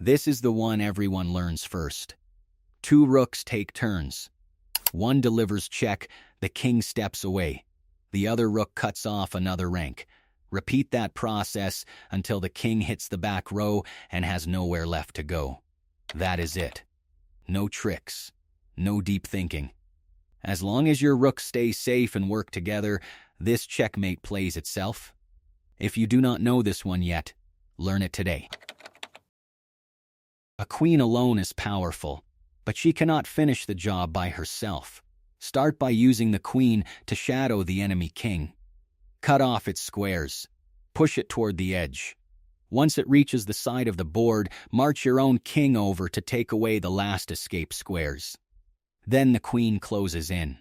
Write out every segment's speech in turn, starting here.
This is the one everyone learns first. Two rooks take turns. One delivers check, the king steps away. The other rook cuts off another rank. Repeat that process until the king hits the back row and has nowhere left to go. That is it. No tricks. No deep thinking. As long as your rooks stay safe and work together, this checkmate plays itself. If you do not know this one yet, learn it today. A queen alone is powerful, but she cannot finish the job by herself. Start by using the queen to shadow the enemy king. Cut off its squares. Push it toward the edge. Once it reaches the side of the board, march your own king over to take away the last escape squares. Then the queen closes in.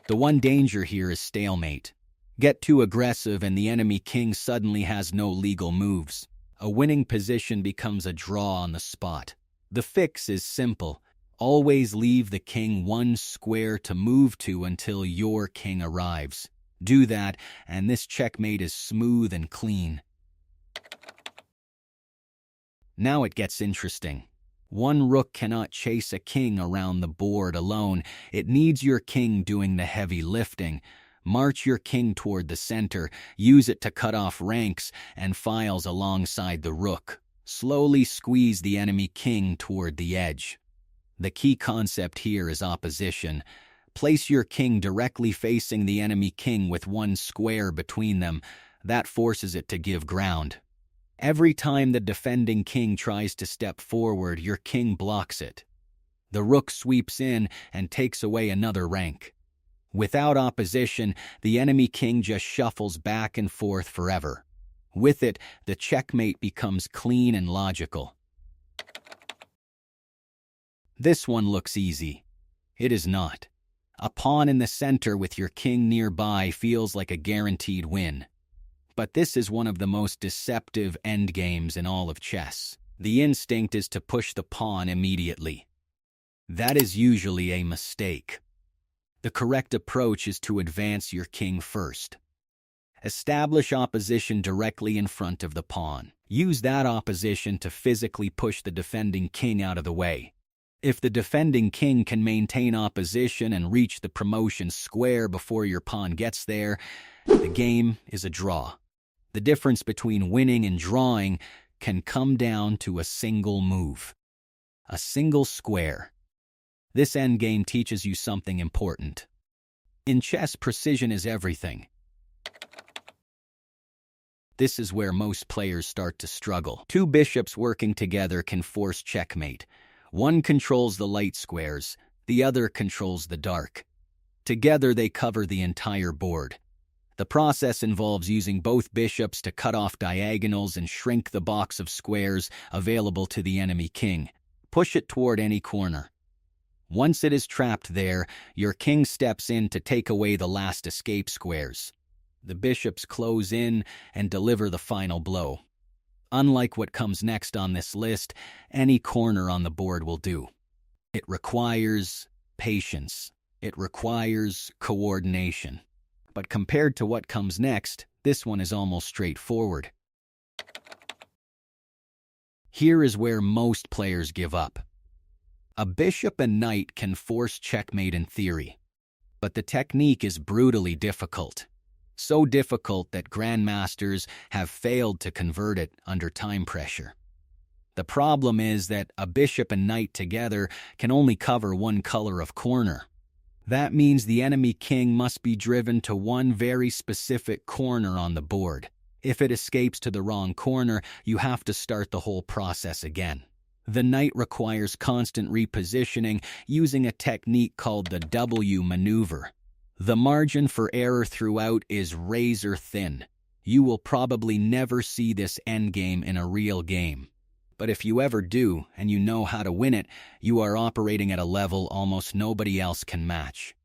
The one danger here is stalemate. Get too aggressive and the enemy king suddenly has no legal moves. A winning position becomes a draw on the spot. The fix is simple. Always leave the king one square to move to until your king arrives. Do that, and this checkmate is smooth and clean. Now it gets interesting. One rook cannot chase a king around the board alone. It needs your king doing the heavy lifting. March your king toward the center, use it to cut off ranks and files alongside the rook. Slowly squeeze the enemy king toward the edge. The key concept here is opposition. Place your king directly facing the enemy king with one square between them. That forces it to give ground. Every time the defending king tries to step forward, your king blocks it. The rook sweeps in and takes away another rank. Without opposition, the enemy king just shuffles back and forth forever. With it, the checkmate becomes clean and logical. This one looks easy. It is not. A pawn in the center with your king nearby feels like a guaranteed win. But this is one of the most deceptive endgames in all of chess. The instinct is to push the pawn immediately. That is usually a mistake. The correct approach is to advance your king first. Establish opposition directly in front of the pawn. Use that opposition to physically push the defending king out of the way. If the defending king can maintain opposition and reach the promotion square before your pawn gets there, the game is a draw. The difference between winning and drawing can come down to a single move. A single square. This endgame teaches you something important. In chess, precision is everything. This is where most players start to struggle. Two bishops working together can force checkmate. One controls the light squares, the other controls the dark. Together they cover the entire board. The process involves using both bishops to cut off diagonals and shrink the box of squares available to the enemy king. Push it toward any corner. Once it is trapped there, your king steps in to take away the last escape squares. The bishops close in and deliver the final blow. Unlike what comes next on this list, any corner on the board will do. It requires patience. It requires coordination. But compared to what comes next, this one is almost straightforward. Here is where most players give up. A bishop and knight can force checkmate in theory, but the technique is brutally difficult. So difficult that grandmasters have failed to convert it under time pressure. The problem is that a bishop and knight together can only cover one color of corner. That means the enemy king must be driven to one very specific corner on the board. If it escapes to the wrong corner, you have to start the whole process again. The knight requires constant repositioning using a technique called the W maneuver. The margin for error throughout is razor thin. You will probably never see this endgame in a real game. But if you ever do, and you know how to win it, you are operating at a level almost nobody else can match.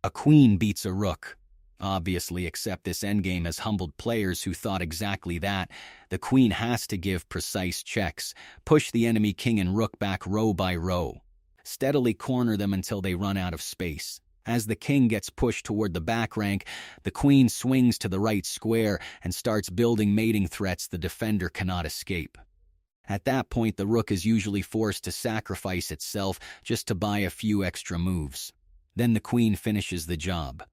A queen beats a rook. Obviously, except this endgame has humbled players who thought exactly that. The queen has to give precise checks, push the enemy king and rook back row by row. Steadily corner them until they run out of space. As the king gets pushed toward the back rank, the queen swings to the right square and starts building mating threats the defender cannot escape. At that point, the rook is usually forced to sacrifice itself just to buy a few extra moves. Then the queen finishes the job.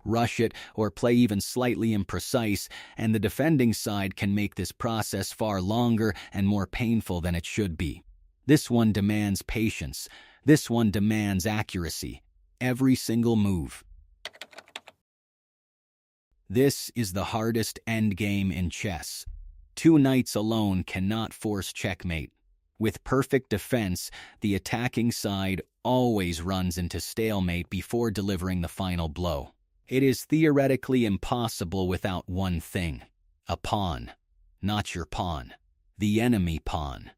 Rush it or play even slightly imprecise, and the defending side can make this process far longer and more painful than it should be. This one demands patience. This one demands accuracy. Every single move. This is the hardest endgame in chess. 2 knights alone cannot force checkmate. With perfect defense, the attacking side always runs into stalemate before delivering the final blow. It is theoretically impossible without one thing: a pawn. Not your pawn. The enemy pawn.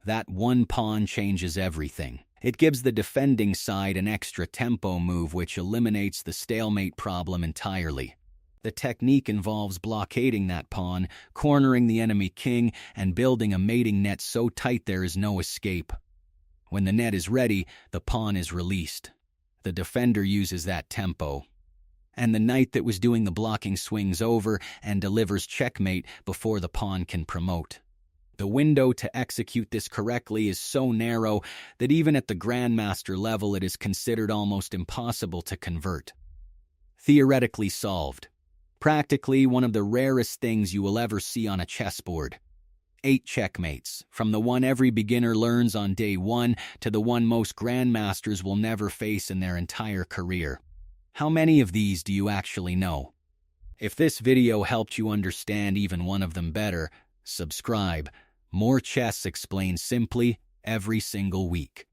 That one pawn changes everything. It gives the defending side an extra tempo move which eliminates the stalemate problem entirely. The technique involves blockading that pawn, cornering the enemy king, and building a mating net so tight there is no escape. When the net is ready, the pawn is released. The defender uses that tempo, and the knight that was doing the blocking swings over and delivers checkmate before the pawn can promote. The window to execute this correctly is so narrow that even at the Grandmaster level it is considered almost impossible to convert. Theoretically solved. Practically one of the rarest things you will ever see on a chessboard. 8 checkmates, from the one every beginner learns on day 1 to the one most Grandmasters will never face in their entire career. How many of these do you actually know? If this video helped you understand even one of them better, subscribe. More chess explained simply every single week.